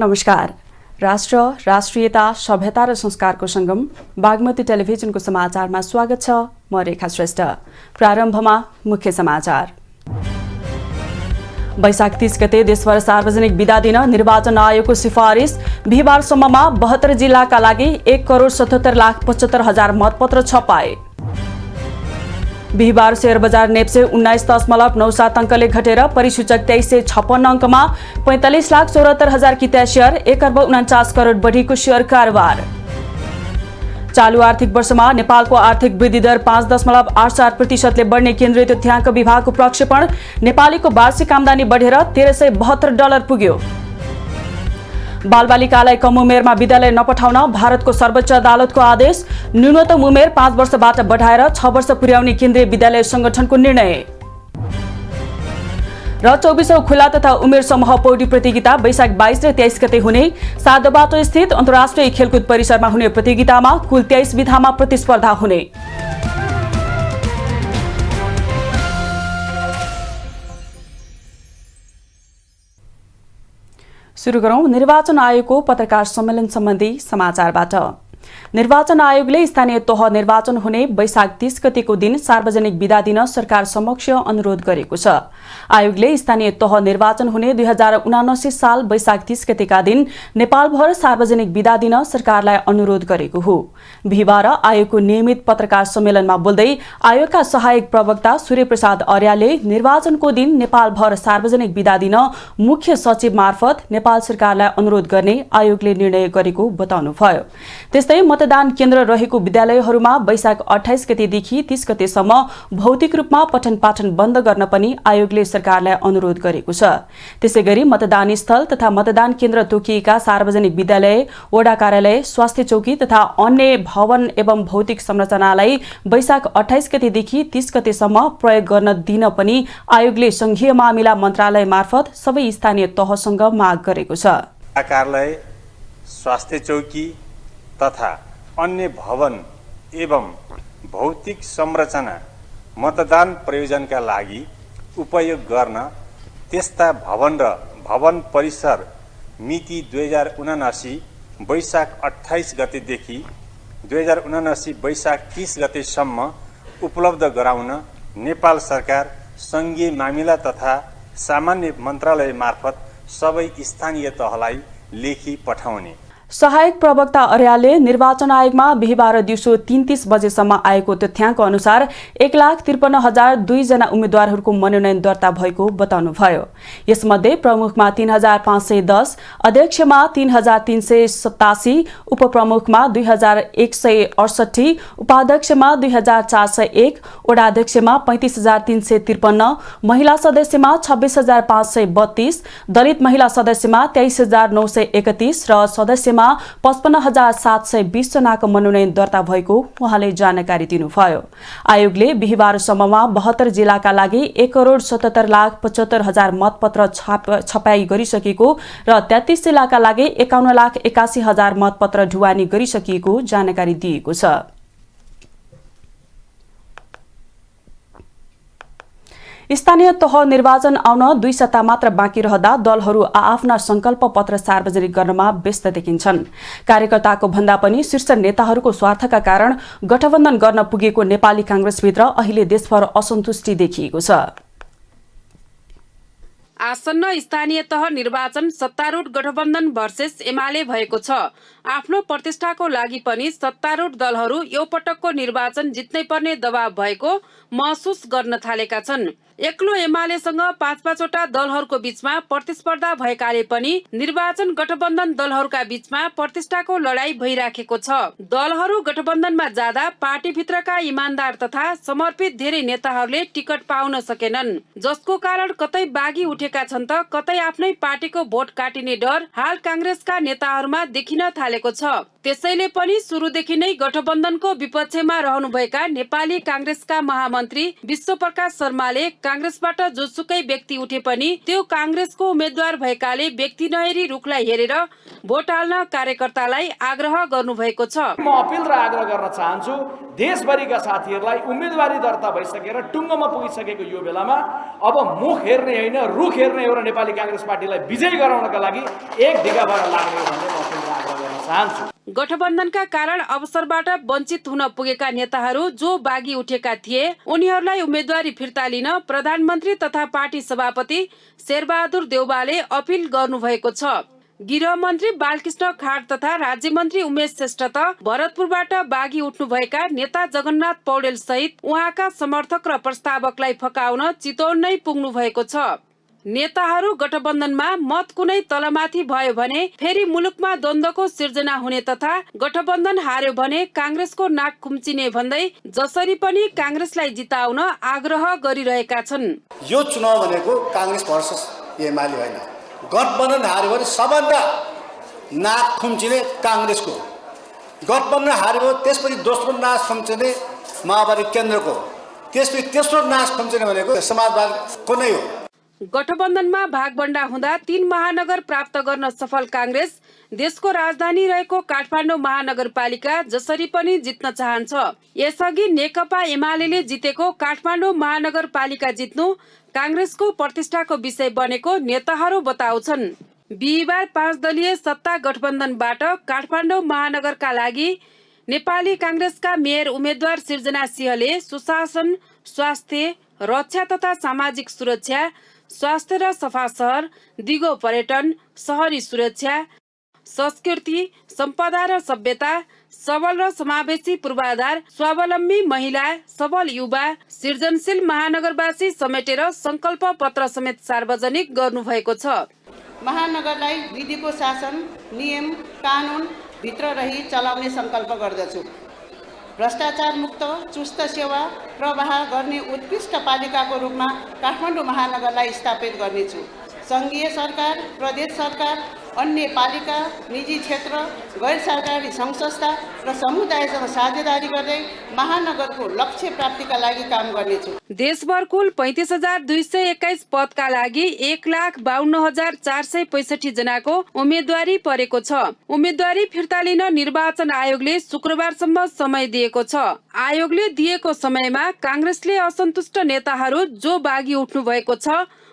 नमस्कार। राष्ट्र, राष्ट्रियता, सभ्यता र संस्कारको संगम बागमती टेलिभिजनको समाचारमा स्वागत छ। म रेखा श्रेष्ठ। प्रारम्भमा मुख्य समाचार। वैशाख 30 गते देशभर सार्वजनिक बिदा दिन निर्वाचन आयोगको सिफारिस। बिहीबारसम्ममा 72 जिल्लाका लागि 1,77,75,000 मतपत्र छपाए। बिहीबार शेयर बजार नेप्से 19.97 अङ्कले घटेर परिसूचक 2356 अङ्कमा 45,74,000 किता शेयर 1,49 करोड बढीको शेयर कारोबार। चालु आर्थिक वर्षमा नेपालको आर्थिक वृद्धि दर 5.84%ले बढ्ने केन्द्रीय तथ्याङ्क विभागको प्रक्षेपण। नेपालीको वार्षिक आम्दानी बढेर $1,372 पुग्यो। बालबालिकालाई कम उमेरमा विद्यालय नपठाउन भारतको सर्वोच्च अदालतको आदेश। न्यूनतम उमेर 5 वर्षबाट बढाएर 6 वर्ष पुर्याउने केन्द्रीय विद्यालय संगठनको निर्णय। र 24औं खुला तथा उमेर समूह पौडी प्रतियोगिता वैशाख 22 र 23 गते हुने साधोबाटो स्थित अन्तर्राष्ट्रिय खेलकुद परिसरमा हुने प्रतियोगितामा कुल 23 विधामा प्रतिस्पर्धा हुने। सुरु गरौं निर्वाचन आयोगको पत्रकार सम्मेलन सम्बन्धी समाचारबाट। निर्वाचन आयोगले स्थानीय तह निर्वाचन हुने वैशाख 30 गतेको दिन सार्वजनिक बिदा दिन सरकार समक्ष अनुरोध गरेको छ। आयोगले स्थानीय तह निर्वाचन हुने 2079 साल वैशाख 30 गतेका दिन नेपालभर सार्वजनिक बिदा दिन सरकारलाई अनुरोध गरेको हो। बिहीबार आयोगको नियमित पत्रकार सम्मेलनमा बोल्दै आयोगका सहायक प्रवक्ता सूर्यप्रसाद अर्यालले निर्वाचनको दिन नेपालभर सार्वजनिक बिदा दिन मुख्य सचिव मार्फत नेपाल सरकारलाई अनुरोध गर्ने आयोगले निर्णय गरेको बताउनुभयो। त्यस्तै मतदान केन्द्र रहेको विद्यालयहरूमा वैशाख 28 गतेदेखि 30 गतेसम्म भौतिक रूपमा पठन पाठन बन्द गर्न पनि आयोगले सरकारलाई अनुरोध गरेको छ। त्यसैगरी मतदान स्थल तथा मतदान केन्द्र तोकिएका सार्वजनिक विद्यालय, वडा कार्यालय, स्वास्थ्य चौकी तथा अन्य भवन एवं भौतिक संरचनालाई वैशाख 28 गतेदेखि 30 गतेसम्म प्रयोग गर्न दिन पनि आयोगले संघीय मामिला मन्त्रालय मार्फत सबै स्थानीय तहसँग माग गरेको छ। कार्यालय, स्वास्थ्य चौकी तथा अन्य भवन एवं भौतिक संरचना मतदान प्रयोजनका लागि उपयोग गर्न त्यस्ता भवन र भवन परिसर मिति 2079 वैशाख 28 गतेदेखि 2079 वैशाख 30 गतेसम्म उपलब्ध गराउन नेपाल सरकार संघीय मामिला तथा सामान्य मन्त्रालय मार्फत सबै स्थानीय तहलाई लेखी पठाउने। सहायक प्रवक्ता अर्यालले निर्वाचन आयोगमा बिहीबार दिउँसो 3:30 बजेसम्म आएको तथ्याङ्क अनुसार 1,53,002 जना उम्मेद्वारहरूको मनोनयन दर्ता भएको बताउनुभयो। यसमध्ये प्रमुखमा 3,510, अध्यक्षमा 3,387, उपप्रमुखमा 2,168, उपाध्यक्षमा 2,401, वडाध्यक्षमा 35,353, महिला सदस्यमा 26,532, दलित महिला सदस्यमा 23,931 र सदस्यमा 55,720 जनाको मनोनयन दर्ता भएको उहाँले जानकारी दिनुभयो। आयोगले बिहीबारसम्ममा 72 जिल्लाका लागि 1,77,75,000 मतपत्र छपाई गरिसकेको र 33 जिल्लाका लागि 51,81,000 मतपत्र ढुवानी गरिसकिएको जानकारी दिएको छ। स्थानीय तह निर्वाचन आउन 2 सप्ताह मात्र बाँकी रहँदा दलहरू आआफ्ना संकल्प पत्र सार्वजनिक गर्नमा व्यस्त देखिन्छन्। कार्यकर्ताको भन्दा पनि शीर्ष नेताहरूको स्वार्थका कारण गठबन्धन गर्न पुगेको नेपाली कांग्रेसभित्र अहिले देशभर असन्तुष्टि देखिएको छ। आसन्न स्थानीय तह निर्वाचन सत्तारूढ गठबन्धन भर्सेस एमाले भएको छ। आफ्नो प्रतिष्ठाको लागि पनि सत्तारूढ दलहरू यो पटकको निर्वाचन जित्नै पर्ने दबाव भएको महसुस गर्न थालेका छन्। एक्लो एमालेसँग 5-5वटा दलहरूको बीचमा प्रतिस्पर्धा भएकाले पनि निर्वाचन गठबन्धन दलहरूका बीचमा प्रतिष्ठाको लडाई भइराखेको छ। दलहरू गठबन्धनमा जाँदा पार्टीभित्रका इमानदार तथा समर्पित धेरै नेताहरूले टिकट पाउन सकेनन्, जसको कारण कतै बागी उठेका छन् त कतै आफ्नै पार्टीको भोट काटिने डर हाल कांग्रेसका नेताहरूमा देखिन थालेको छ। त्यसैले पनि सुरुदेखि नै गठबन्धनको विपक्षमा रहनुभएका नेपाली कांग्रेसका महामन्त्री विश्वप्रकाश शर्माले कांग्रेसबाट जोसुकै व्यक्ति उठे पनि त्यो कांग्रेसको उम्मेद्वार भएकाले व्यक्ति नहेरी रुखलाई हेरेर भोट हाल्न कार्यकर्तालाई आग्रह गर्नुभएको छ। म अपिल र आग्रह गर्न चाहन्छु देशभरिका साथीहरूलाई उम्मेदवारी दर्ता भइसकेर टुङ्गोमा पुगिसकेको यो बेलामा अब मुख हेर्ने होइन रुख फेर्ने एउटा नेपाली कांग्रेस पार्टीलाई विजयी गराउनका लागि एक ढिका भएर लाग्ने हो भन्ने म केन्द्र आग्रह गर्न चाहन्छु। गठबन्धनका कारण अवसरबाट वञ्चित हुन पुगेका नेताहरू जो बागी उठेका थिए उनीहरूलाई उम्मेदवारी फिर्ता लिन प्रधानमन्त्री तथा पार्टी सभापति शेरबहादुर देउवाले अपिल गर्नुभएको छ। गृहमन्त्री बालकृष्ण खाँड तथा राज्यमन्त्री उमेश श्रेष्ठ त भरतपुरबाट बागी उठ्नुभएका नेता जगन्नाथ पौडेल सहित उहाँका समर्थक र प्रस्तावकलाई फकाउन चितवन नै पुग्नु भएको छ। नेताहरू गठबन्धनमा मत कुनै तलमाथि भयो भने फेरि मुलुकमा द्वन्द्वको सिर्जना हुने तथा गठबन्धन हार्यो भने कांग्रेसको नाक खुम्चिने भन्दै जसरी पनि कांग्रेसलाई जिताउन आग्रह गरिरहेका छन्। यो चुनाव भनेको कांग्रेस भर्सेस एमाले होइन, गठबन्धन हार्यो भने सबभन्दा नाक खुम्चिने कांग्रेसको, गठबन्धन हार्यो भने त्यसपछि दोस्रो नाक खुम्चिने माओवादी केन्द्रको, त्यसपछि तेस्रो नाक खुम्चिने भनेको समाजवादीको नै हो। गठबन्धनमा भागबण्डा हुँदा 3 महानगर प्राप्त गर्न सफल कांग्रेस देशको राजधानी रहेको काठमाडौँ महानगरपालिका जसरी पनि जित्न चाहन्छ। यसअघि नेकपा एमाले जितेको काठमाडौँ महानगरपालिका जित्नु कांग्रेसको प्रतिष्ठाको विषय बनेको नेताहरू बताउँछन्। बिहिबार 5 दलीय सत्ता गठबन्धनबाट काठमाडौँ महानगरका लागि नेपाली कांग्रेसका मेयर उम्मेद्वार सिर्जना सिंहले सुशासन, स्वास्थ्य, रक्षा तथा सामाजिक सुरक्षा, स्वास्थ्य र सफा सहर, दिगो पर्यटन, शहरी सुरक्षा, संस्कृति, सम्पदा र सभ्यता, सबल र समावेशी पूर्वाधार, स्वावलम्बी महिला, सबल युवा, सृजनशील महानगरवासी समेटेर संकल्प पत्र समेत सार्वजनिक गर्नुभएको छ। महानगरलाई विधिको शासन, नियम, कानुन भित्र रही चलाउने संकल्प गर्दछु। भ्रष्टाचार मुक्त चुस्त सेवा प्रवाह गर्ने उत्कृष्ट पालिकाको रूपमा काठमाडौँ महानगरलाई स्थापित गर्नेछु। संघीय सरकार, प्रदेश सरकार, अन्य पालिका, निजी क्षेत्र, गैर सरकारी सङ्घ संस्था र समुदायसँग साझेदारी गर्दै महानगरको लक्ष्य प्राप्तिका लागि काम गर्नेछु। देशभर कुल 35,221 पदका लागि 1,52,465 जनाको उम्मेदवारी परेको छ। उम्मेदवारी फिर्ता लिन निर्वाचन आयोगले शुक्रबारसम्म समय दिएको छ। आयोगले दिएको समयमा कांग्रेसले असन्तुष्ट नेताहरू जो बागी उठ्नु भएको छ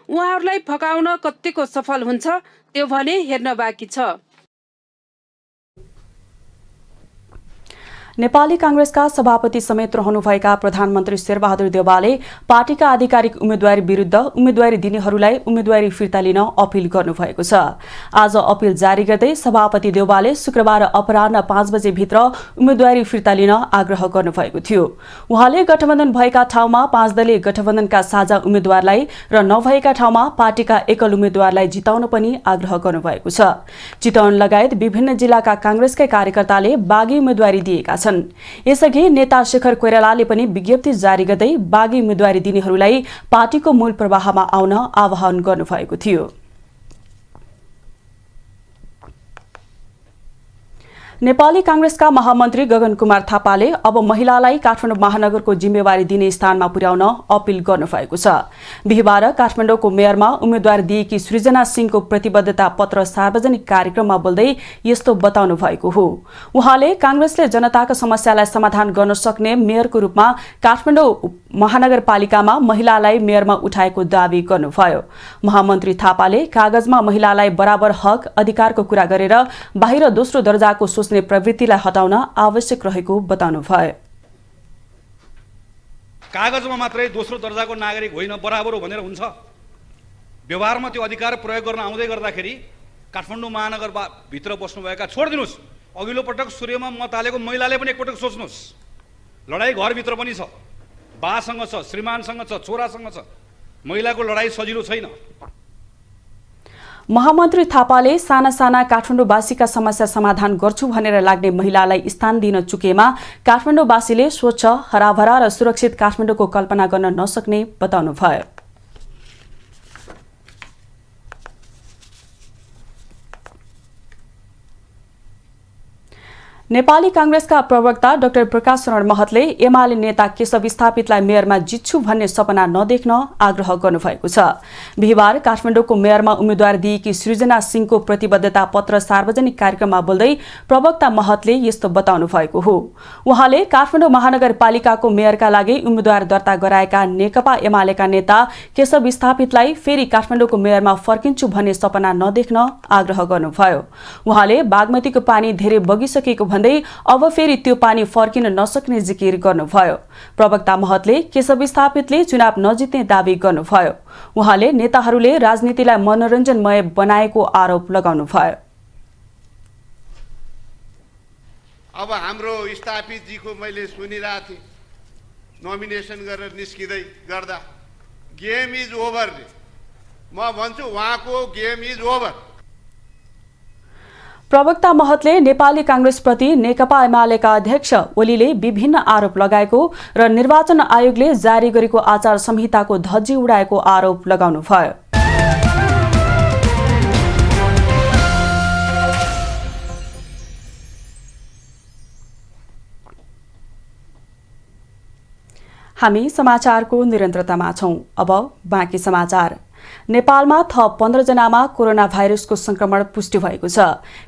उहाँहरूलाई फकाउन कतिको सफल हुन्छ त्यो भने हेर्न बाँकी छ। नेपाली कांग्रेसका सभापति समेत रहनुभएका प्रधानमन्त्री शेरबहादुर देउवाले पार्टीका आधिकारिक उम्मेदवारी विरुद्ध उम्मेदवारी दिनेहरूलाई उम्मेदवारी फिर्ता लिन अपील गर्नुभएको छ। आज अपील जारी गर्दै सभापति देउवाले शुक्रबार अपराह्न 5 बजे भित्र उम्मेदवारी फिर्ता लिन आग्रह गर्नुभएको थियो। उहाँले गठबन्धन भएका ठाउँमा 5 दलीय गठबन्धनका साझा उम्मेदवारलाई र नभएका ठाउँमा पार्टीका एकल उम्मेदवारलाई जिताउन पनि आग्रह गर्नुभएको छ। चितवन लगायत विभिन्न जिल्लाका कांग्रेसकै कार्यकर्ताले बागी उम्मेदवारी दिएका छन्। यसअघि नेता शेखर कोइरालाले पनि विज्ञप्ति जारी गर्दै बागी उम्मेदवारी दिनेहरूलाई पार्टीको मूल प्रवाहमा आउन आह्वान गर्नुभएको थियो। नेपाली कांग्रेसका महामन्त्री गगन कुमार थापाले अब महिलालाई काठमाडौँ महानगरको जिम्मेवारी दिने स्थानमा पुर्याउन अपील गर्नुभएको छ। बिहिबार काठमाडौँको मेयरमा उम्मेद्वार दिएकी सृजना सिंहको प्रतिबद्धता पत्र सार्वजनिक कार्यक्रममा बोल्दै यस्तो बताउनु भएको हो। उहाँले कांग्रेसले जनताका समस्यालाई समाधान गर्न सक्ने मेयरको रूपमा काठमाडौँ महानगरपालिकामा महिलालाई मेयरमा उठाएको दावी गर्नुभयो। महामन्त्री थापाले कागजमा महिलालाई बराबर हक अधिकारको कुरा गरेर बाहिर दोस्रो दर्जाको सोच्ने प्रवृत्तिलाई हटाउन आवश्यक रहेको बताउनुभयो। कागजमा मात्रै दोस्रो दर्जाको नागरिक होइन बराबर हो भनेर हुन्छ। व्यवहारमा त्यो अधिकार प्रयोग गर्न आउँदै गर्दाखेरि काठमाडौँ महानगर भित्र बस्नुभएका छोडिदिनुहोस्, अघिल्लो पटक सूर्यमा मत हालेको महिलाले पनि एकपटक सोच्नुहोस्। लडाई घरभित्र पनि छ, बासँग छ, श्रीमानसँग छ, छोरासँग छ। महिलाको लडाई सजिलो छैन। महामन्त्री थापाले साना साना काठमाडौँवासीका समस्या समाधान गर्छु भनेर लाग्ने महिलालाई स्थान दिन चुकेमा काठमाडौँवासीले स्वच्छ, हराभरा र सुरक्षित काठमाडौँको कल्पना गर्न नसक्ने बताउनुभयो। नेपाली कांग्रेसका प्रवक्ता डाक्टर प्रकाश शरण महतले एमाले नेता केशव स्थापितलाई मेयरमा जित्छु भन्ने सपना नदेख्न आग्रह गर्नुभएको छ। बिहिबार काठमाडौँको मेयरमा उम्मेद्वार दिएकी सृजना सिंहको प्रतिबद्धता पत्र सार्वजनिक कार्यक्रममा बोल्दै प्रवक्ता महतले यस्तो बताउनु भएको हो। उहाँले काठमाडौँ महानगरपालिकाको मेयरका लागि उम्मेद्वार दर्ता गराएका नेकपा एमालेका नेता केशव स्थापितलाई फेरि काठमाडौँको मेयरमा फर्किन्छु भन्ने सपना नदेख्न आग्रह गर्नुभयो। उहाँले बागमतीको पानी धेरै बगिसकेको भन्दै अब फेरि त्यो पानी फर्किन नसक्ने जिकिर गर्नुभयो। प्रवक्ता महतले केशव स्थापितले चुनाव नजित्ने दावी गर्नुभयो। उहाँले नेताहरूले राजनीतिलाई मनोरञ्जनमय बनाएको आरोप लगाउनुभयो। अब हाम्रो स्थापितजीको मैले सुनिरहेको थिएँ नोमिनेसन गरेर निस्किँदै गर्दा गेम इज ओभर। म भन्छु उहाँको गेम इज ओभर। प्रवक्ता महतले नेपाली कांग्रेसप्रति नेकपा एमालेका अध्यक्ष ओलीले विभिन्न आरोप लगाएको र निर्वाचन आयोगले जारी गरेको आचार संहिताको धज्जी उडाएको आरोप लगाउनुभयो। हामी समाचारको निरन्तरतामा छौं। अब बाँकी समाचार। नेपालमा थप 15 जनामा कोरोना भाइरसको संक्रमण पुष्टि भएको छ।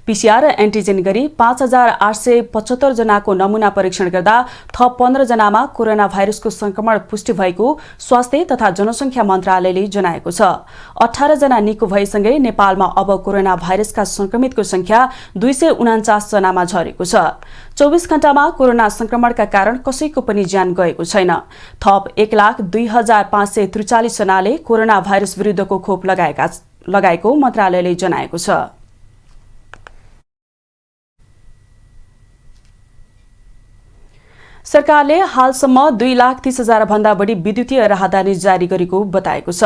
पीसीआर र एन्टिजेन गरी 5875 जनाको नमूना परीक्षण गर्दा थप 15 जनामा कोरोना भाइरसको संक्रमण पुष्टि भएको स्वास्थ्य तथा जनसंख्या मन्त्रालयले जनाएको छ। 18 जना निको भएसँगै नेपालमा अब कोरोना भाइरसका संक्रमितको संख्या 249 जनामा झरेको छ। 24 घण्टामा कोरोना संक्रमणका कारण कसैको पनि ज्यान गएको छैन। थप 1,02,543 जनाले कोरोना भाइरस विरुद्धको खोप लगाएको मन्त्रालयले जनाएको छ। सरकारले हालसम्म 2,30,000 भन्दा बढी विद्युतीय राहदानी जारी गरेको बताएको छ।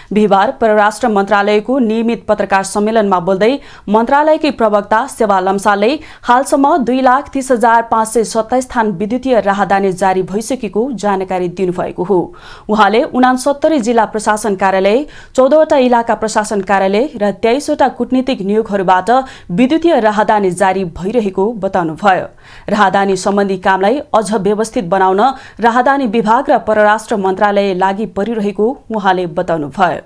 बिहिबार परराष्ट्र मन्त्रालयको नियमित पत्रकार सम्मेलनमा बोल्दै मन्त्रालयकै प्रवक्ता सेवा लम्सालले हालसम्म 2,30,527 थान विद्युतीय राहदानी जारी भइसकेको जानकारी दिनुभएको हो। उहाँले 69 जिल्ला प्रशासन कार्यालय, 14वटा इलाका प्रशासन कार्यालय र 23 वटा कूटनीतिक नियोगहरूबाट विद्युतीय राहदानी जारी भइरहेको बताउनुभयो। राहदानी सम्बन्धी कामलाई अझ व्यवस्थित बनाउन राहदानी विभाग र परराष्ट्र मन्त्रालय लागि परिरहेको उहाँले बताउनुभयो।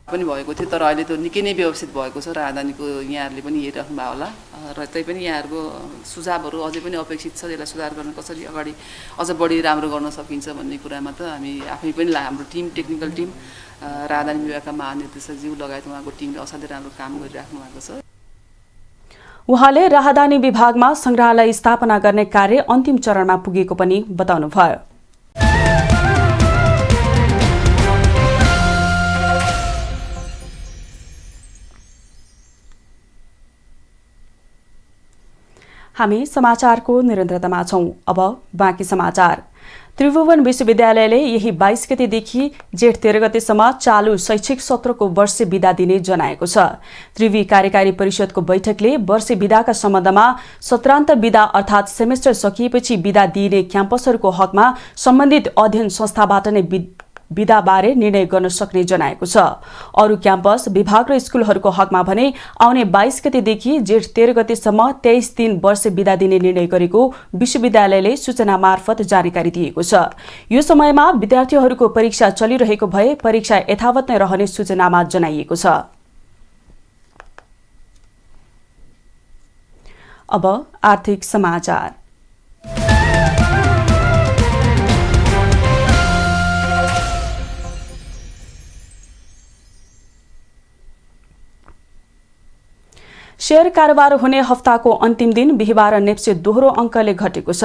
पनि भएको थियो तर अहिले त निकै नै व्यवस्थित भएको छ। राहदानीको यहाँहरूले पनि हेरिराख्नु भयो होला र तैपनि यहाँहरूको सुझावहरू अझै पनि अपेक्षित छ। यसलाई सुधार गर्न कसरी अगाडि अझ बढी राम्रो गर्न सकिन्छ भन्ने कुरामा त हामी आफै पनि हाम्रो टिम, टेक्निकल टिम, राहदानी विभागका महानिर्देशकज्यू लगायत उहाँको टिमले असाध्यै राम्रो काम गरिराख्नु भएको छ। उहाँले राहदानी विभागमा संग्रहालय स्थापना गर्ने कार्य अन्तिम चरणमा पुगेको पनि बताउनुभयो। हामी समाचारको निरन्तरतामा छौं। अब बाँकी समाचार। त्रिभुवन विश्वविद्यालयले यही 22 गतेदेखि जेठ 13 गतेसम्म चालू शैक्षिक सत्रको वर्षे बिदा दिने जनाएको छ। त्रिवी कार्यकारी परिषदको बैठकले वर्षे बिदाका सम्बन्धमा सत्रान्त बिदा अर्थात् सेमेस्टर सकिएपछि बिदा दिइने क्याम्पसहरूको हकमा सम्बन्धित अध्ययन संस्थाबाट नै बिदाबारे निर्णय गर्न सक्ने जनाएको छ। अरू क्याम्पस, विभाग र स्कुलहरूको हकमा भने आउने 22 गतेदेखि जेठ 13 गतेसम्म 23 दिन वर्षे बिदा दिने निर्णय गरेको विश्वविद्यालयले सूचना मार्फत जानकारी दिएको छ। यो समयमा विद्यार्थीहरूको परीक्षा चलिरहेको भए परीक्षा यथावत नै रहने सूचनामा जनाइएको छ। अब आर्थिक समाचार। शेयर कारोबार हुने हप्ताको अन्तिम दिन बिहिबार नेप्से दोहोरो अङ्कले घटेको छ।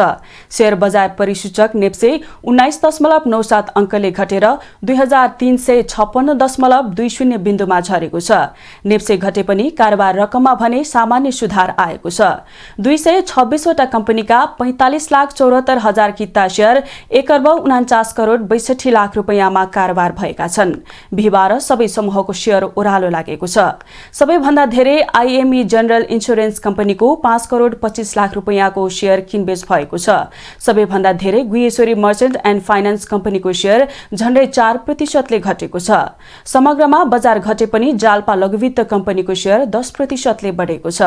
शेयर बजार परिसूचक नेप्से 19.97 अङ्कले घटेर 2356.20 बिन्दुमा झरेको छ। नेप्से घटे पनि कारोबार रकममा भने सामान्य सुधार आएको छ। 226 वटा कम्पनीका 45,74,000 किता शेयर 1,49,62,00,000 रुपैयाँमा कारोबार भएका छन्। बिहिबार सबै समूहको शेयर ओह्रालो लागेको छ। सबैभन्दा धेरै आइएमई जनरल इन्स्योरेन्स कम्पनीको 5 करोड 25 लाख रुपैयाँको शेयर किनबेच भएको छ। सबैभन्दा धेरै गुह्यश्वरी मर्चेन्ट एन्ड फाइनान्स कम्पनीको शेयर झण्डै 4% घटेको छ। समग्रमा बजार घटे पनि जाल्पा लघुवित्त कम्पनीको शेयर 10% बढेको छ।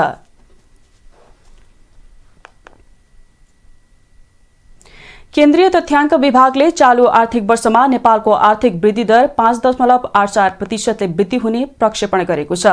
केन्द्रीय तथ्याङ्क विभागले चालू आर्थिक वर्षमा नेपालको आर्थिक वृद्धि दर 5.84% वृद्धि हुने प्रक्षेपण गरेको छ।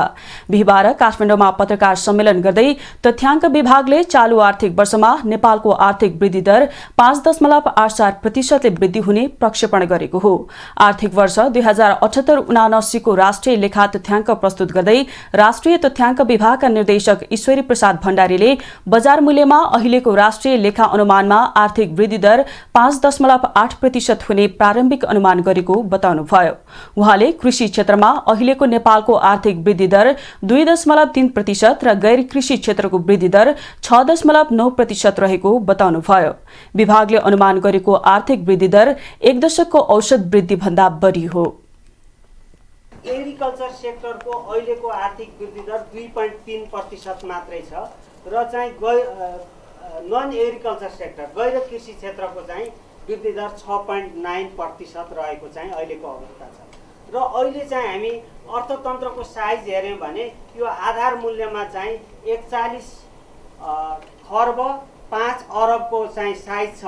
बिहीबार काठमाडौँमा पत्रकार सम्मेलन गर्दै तथ्याङ्क विभागले चालू आर्थिक वर्षमा नेपालको आर्थिक वृद्धि दर 5.84% वृद्धि हुने प्रक्षेपण गरेको हो। आर्थिक वर्ष 2078-79 को राष्ट्रिय लेखा तथ्याङ्क प्रस्तुत गर्दै राष्ट्रिय तथ्याङ्क विभागका निर्देशक ईश्वरी प्रसाद भण्डारीले बजार मूल्यमा अहिलेको राष्ट्रिय लेखा अनुमानमा आर्थिक वृद्धि दर 5.8% हुने प्रारम्भिक अनुमान गरेको बताउनुभयो। उहाँले कृषि क्षेत्रमा अहिलेको नेपालको आर्थिक वृद्धि दर 2.3% र गैर कृषि क्षेत्रको वृद्धि दर 6.9% रहेको बताउनुभयो। विभागले अनुमान गरेको आर्थिक वृद्धि दर 1 दशकको औसत वृद्धि भन्दा बढी हो। एग्रिकल्चर सेक्टरको अहिलेको आर्थिक वृद्धि दर 2.3% मात्रै छ र चाहिँ नन एग्रिकल्चर सेक्टर गैर कृषि क्षेत्रको चाहिँ वृद्धि दर 6.9% रहेको चाहिँ अहिलेको अवस्था छ। र अहिले चाहिँ हामी अर्थतन्त्रको साइज हेर्यौँ भने यो आधार मूल्यमा चाहिँ 41 खर्ब 5 अरबको चाहिँ साइज छ।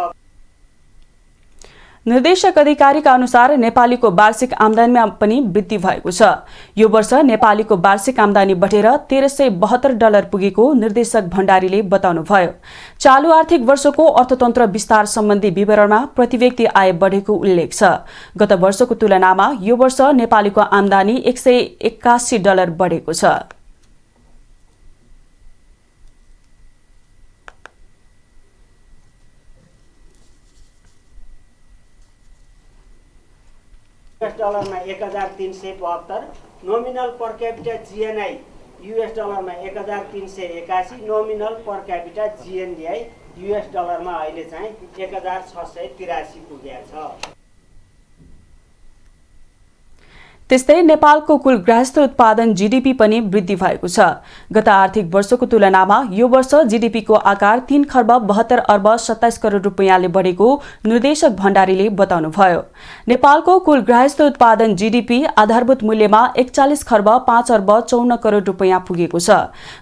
निर्देशक अधिकारीका अनुसार नेपालीको वार्षिक आम्दानीमा पनि वृद्धि भएको छ। यो वर्ष नेपालीको वार्षिक आम्दानी बढेर $1372 पुगेको निर्देशक भण्डारीले बताउनुभयो। चालू आर्थिक वर्षको अर्थतन्त्र विस्तार सम्बन्धी विवरणमा प्रति व्यक्ति आय बढेको उल्लेख छ। गत वर्षको तुलनामा यो वर्ष नेपालीको आम्दानी $181 बढेको छ। $1372, 1372, nominal per capita GNI $1381, nominal per capita GNDI $मा अहिले चाहिँ 1683 पुगेको छ। त्यस्तै नेपालको कुल गृहस्थ उत्पादन जीडीपी पनि वृद्धि भएको छ। गत आर्थिक वर्षको तुलनामा यो वर्ष जीडीपीको आकार 3 खर्ब 72 अर्ब 27 करोड रुपैयाँले बढेको निर्देशक भण्डारीले बताउनुभयो। नेपालको कुल गृहस्थ उत्पादन जीडीपी आधारभूत मूल्यमा 41 खर्ब 5 अर्ब 54 करोड रुपैयाँ पुगेको छ।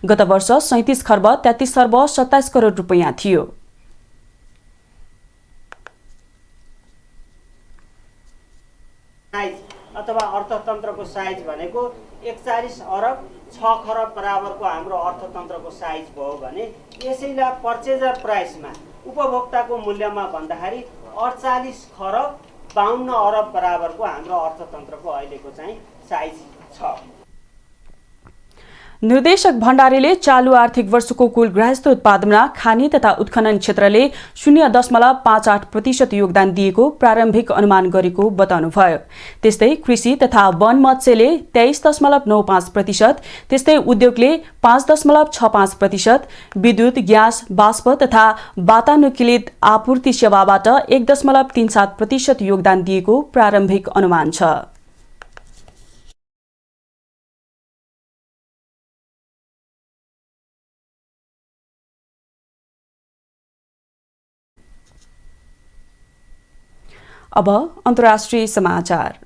गत वर्ष 37 खर्ब 33 अर्ब 27 करोड रुपैयाँ थियो। अथवा अर्थतन्त्रको साइज भनेको 41 अरब 6 खरब बराबरको हाम्रो अर्थतन्त्रको साइज भयो भने यसैलाई पर्चेजर प्राइसमा उपभोक्ताको मूल्यमा भन्दाखेरि 48 खरब 52 अरब बराबरको हाम्रो अर्थतन्त्रको अहिलेको चाहिँ साइज छ। निर्देशक भण्डारीले चालू आर्थिक वर्षको कुल गृहस्थ उत्पादनमा खानी तथा उत्खनन क्षेत्रले 0.58% योगदान दिएको प्रारम्भिक अनुमान गरेको बताउनुभयो। त्यस्तै कृषि तथा वन मत्स्यले 23.95%, त्यस्तै उद्योगले 5.65%, विद्युत ग्यास बाष्प तथा वातानुकूलित आपूर्ति सेवाबाट 1.37% योगदान दिएको प्रारम्भिक अनुमान छ। अब अन्तर्राष्ट्रिय समाचार।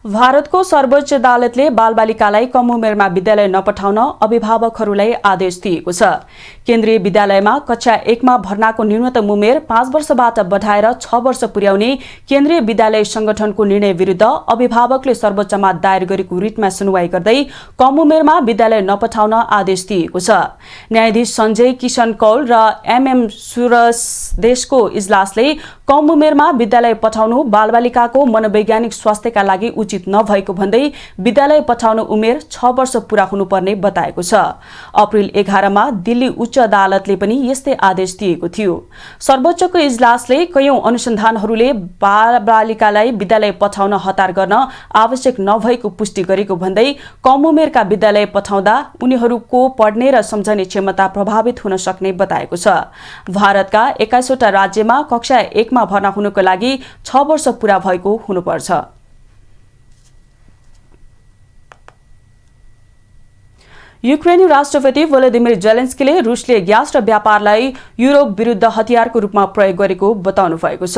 भारतको सर्वोच्च अदालतले बालबालिकालाई कम उमेरमा विद्यालय नपठाउन अभिभावकहरूलाई आदेश दिएको छ। केन्द्रीय विद्यालयमा कक्षा 1 मा भर्नाको न्यूनतम उमेर 5 वर्षबाट बढाएर 6 वर्ष पुर्याउने केन्द्रीय विद्यालय संगठनको निर्णय विरुद्ध अभिभावकले सर्वोच्चमा दायर गरेको रिटमा सुनवाई गर्दै कम उमेरमा विद्यालय नपठाउन आदेश दिएको छ। न्यायाधीश सञ्जय किशन कौल र एमएम सुरदेशको इजलासले कम उमेरमा विद्यालय पठाउनु बालबालिकाको मनोवैज्ञानिक स्वास्थ्यका लागि उचित नभएको भन्दै विद्यालय पठाउन उमेर 6 वर्ष पूरा हुनुपर्ने बताएको छ। अप्रिल 11 मा दिल्ली उच्च अदालतले पनि यस्तै आदेश दिएको थियो। सर्वोच्चको इजलासले कयौं अनुसन्धानहरूले बालबालिकालाई विद्यालय पठाउन हतार गर्न आवश्यक नभएको पुष्टि गरेको भन्दै कम उमेरका विद्यालय पठाउँदा उनीहरूको पढ्ने र सम्झने क्षमता प्रभावित हुन सक्ने बताएको छ। भारतका 21 वटा राज्यमा कक्षा 1 मा भर्ना हुनुको लागि 6 वर्ष पूरा भएको हुनुपर्छ। युक्रेनी राष्ट्रपति भोलोदिमिर जेलेन्स्कीले रुसले ग्यास र व्यापारलाई युरोप विरुद्ध हतियारको रूपमा प्रयोग गरेको बताउनु भएको छ।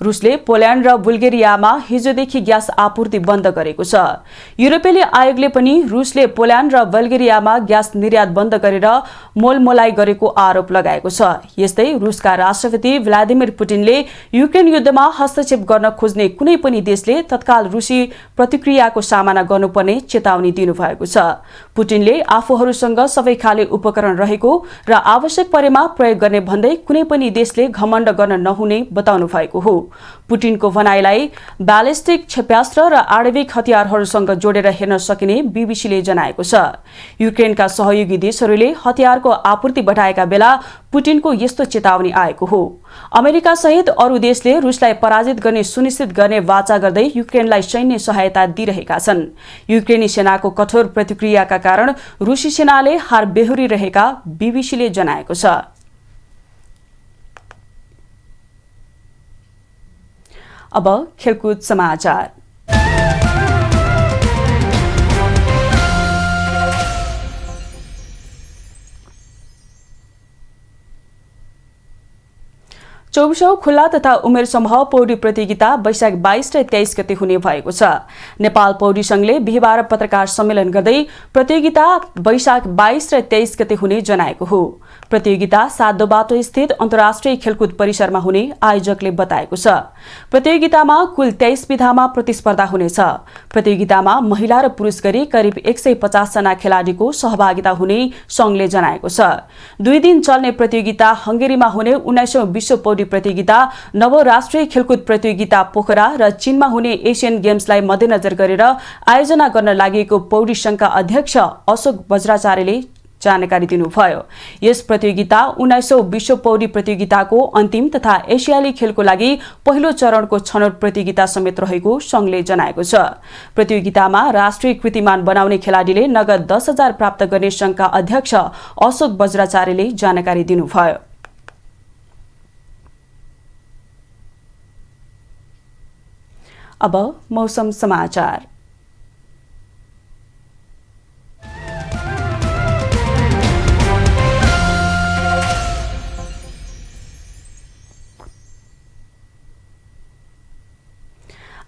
रुसले पोल्यान्ड र बुल्गेरियामा हिजोदेखि ग्यास आपूर्ति बन्द गरेको छ। युरोपेली आयोगले पनि रुसले पोल्यान्ड र बुल्गेरियामा ग्यास निर्यात बन्द गरेर मोलमोलाई गरेको आरोप लगाएको छ। यस्तै रुसका राष्ट्रपति भ्लादिमिर पुटिनले युक्रेन युद्धमा हस्तक्षेप गर्न खोज्ने कुनै पनि देशले तत्काल रुसी प्रतिक्रियाको सामना गर्नुपर्ने चेतावनी दिनुभएको छ। पुटिनले आफूहरूसँग सबै खाले उपकरण रहेको र आवश्यक परेमा प्रयोग गर्ने भन्दै कुनै पनि देशले घमण्ड गर्न नहुने बताउनु भएको हो। पुटिनको भनाइलाई ब्यालिस्टिक क्षेप्यास्त्र र आणविक हतियारहरूसँग जोडेर हेर्न सकिने बीबीसीले जनाएको छ। युक्रेनका सहयोगी देशहरूले हतियारको आपूर्ति बढाएका बेला पुटिनको यस्तो चेतावनी आएको हो। अमेरिका सहित अरू देशले रुसलाई पराजित गर्ने सुनिश्चित गर्ने वाचा गर्दै युक्रेनलाई सैन्य सहायता दिइरहेका छन्। युक्रेनी सेनाको कठोर प्रतिक्रियाका कारण रुसी सेनाले हार बेहोरिरहेका बीबीसीले जनाएको छ। अब खेलकुद समाचार। चौबिसौं खुल्ला तथा उमेर समूह पौडी प्रतियोगिता वैशाख 22 र 23 गते हुने भएको छ। नेपाल पौडी संघले बिहीबार पत्रकार सम्मेलन गर्दै प्रतियोगिता वैशाख 22 र 23 गते हुने जनाएको हो। प्रतियोगिता सातोबाटो स्थित अन्तर्राष्ट्रिय खेलकुद परिसरमा हुने आयोजकले बताएको छ। प्रतियोगितामा कुल 23 विधामा प्रतिस्पर्धा हुनेछ। प्रतियोगितामा महिला र पुरुष गरी करिब 150 जना खेलाडीको सहभागिता हुने संघले जनाएको छ। 2 दिन चल्ने प्रतियोगिता हंगेरीमा हुने 19औं विश्व पौडी प्रतियोगिता, नवौं राष्ट्रिय खेलकुद प्रतियोगिता पोखरा र चीनमा हुने एशियन गेम्सलाई मध्यनजर गरेर आयोजना गर्न लागेको पौडी संघका अध्यक्ष अशोक बज्राचार्यले जानकारी दिनुभयो। यस प्रतियोगिता 19औं विश्व पौडी प्रतियोगिताको अन्तिम तथा एसियाली खेलको लागि पहिलो चरणको छनौट प्रतियोगिता समेत रहेको संघले जनाएको छ। प्रतियोगितामा राष्ट्रिय कीर्तिमान बनाउने खेलाडीले नगद 10,000 प्राप्त गर्ने संघका अध्यक्ष अशोक बज्राचार्यले जानकारी दिनुभयो। अब मौसम समाचार।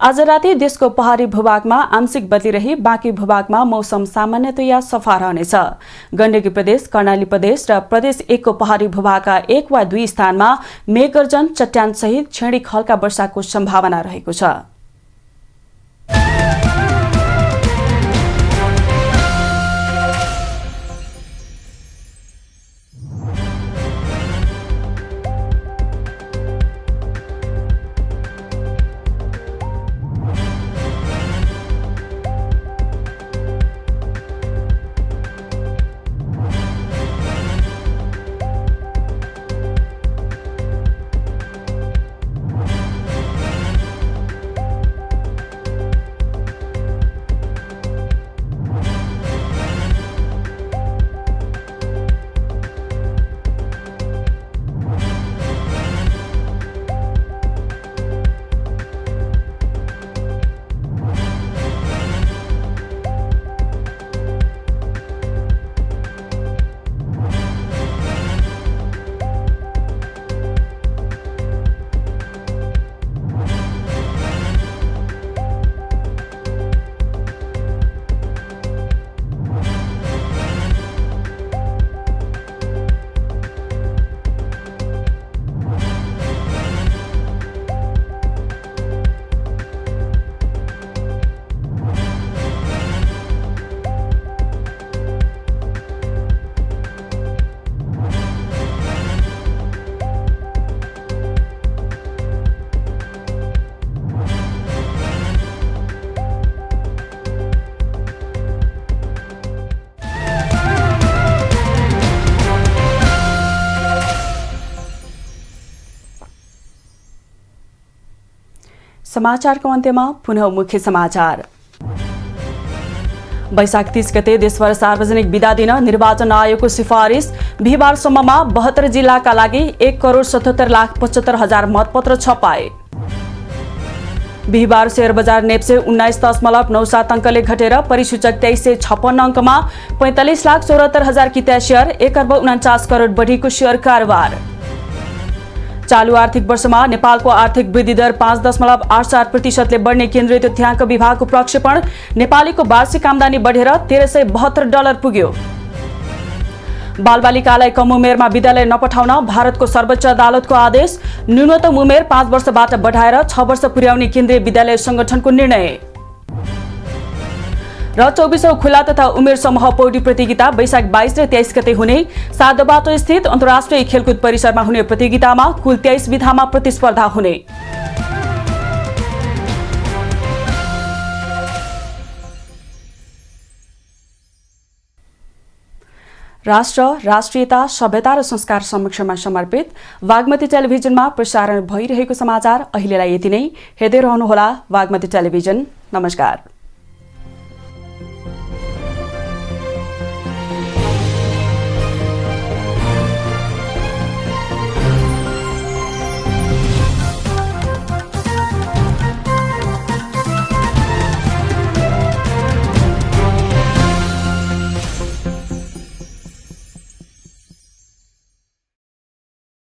आज राति देशको पहाडी भूभागमा आंशिक बदली रही बाँकी भूभागमा मौसम सामान्यतया सफा रहनेछ। गण्डकी प्रदेश, कर्णाली प्रदेश र प्रदेश 1 को पहाडी भूभागका 1 वा 2 स्थानमा मेघगर्जन, चट्यान सहित क्षणिक हल्का वर्षाको सम्भावना रहेको छ। समाचारको अन्त्यमा पुनः मुख्य समाचार। वैशाख 30 गते देशभर सार्वजनिक बिदा दिन निर्वाचन आयोगको सिफारिस। बिहिबारसम्ममा 72 जिल्लाका लागि 1,77,75,000 मतपत्र छपाए। बिहिबार शेयर बजार नेप्से 19.97 अङ्कले घटेर परिसूचक 2356 अङ्कमा 45,74,000 किता शेयर 1,49 करोड बढीको शेयर कारोबार। चालू आर्थिक वर्षमा नेपालको आर्थिक वृद्धि दर 5.84% बढ्ने केन्द्रीय तथ्याङ्क विभागको प्रक्षेपण। नेपालीको वार्षिक आम्दानी बढेर $1,372 पुग्यो। बालबालिकालाई कम उमेरमा विद्यालय नपठाउन भारतको सर्वोच्च अदालतको आदेश। न्यूनतम उमेर 5 वर्षबाट बढाएर 6 वर्ष पुर्याउने केन्द्रीय विद्यालय संगठनको निर्णय। र 24औं खुला तथा उमेर समूह पौडी प्रतियोगिता वैशाख 22 र 23 गते हुने साधोबाटो स्थित अन्तर्राष्ट्रिय खेलकुद परिसरमा हुने प्रतियोगितामा कुल 23 विधामा प्रतिस्पर्धा हुने। राष्ट्र, राष्ट्रियता, सभ्यता र संस्कार संरक्षणमा समर्पित वाग्मती टेलिभिजनमा प्रसारण भइरहेको समाचार अहिलेलाई यति नै। हेर्दै रहनुहोला वाग्मती टेलिभिजन। नमस्कार।